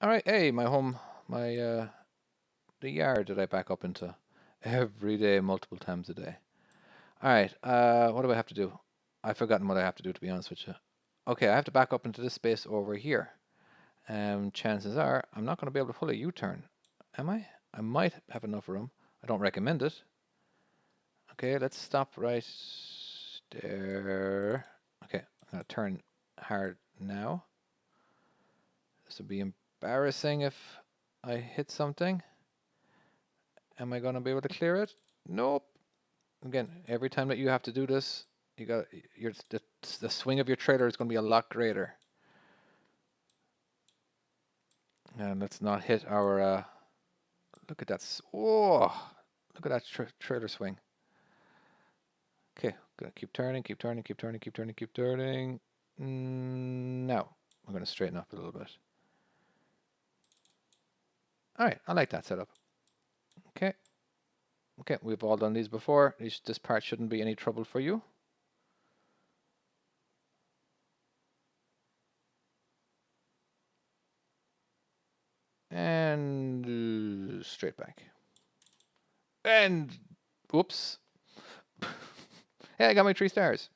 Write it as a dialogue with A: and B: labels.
A: All right, hey, my home, the yard that I back up into every day, multiple times a day. All right, what do I have to do? I've forgotten what I have to do, to be honest with you. Okay, I have to back up into this space over here. Chances are I'm not going to be able to pull a U-turn, am I? I might have enough room. I don't recommend it. Okay, let's stop right there. Okay, I'm going to turn hard now. This would be embarrassing if I hit something. Am I going to be able to clear it? Nope. Again, every time that you have to do this, you got your the swing of your trailer is going to be a lot greater. And let's not hit our. Look at that! Oh, look at that trailer swing. Okay, gonna keep turning, keep turning, keep turning, keep turning, keep turning. Now I'm gonna straighten up a little bit. All right, I like that setup. Okay, okay, we've all done these before. This part shouldn't be any trouble for you. And straight back. And whoops. Hey, I got my 3 stars.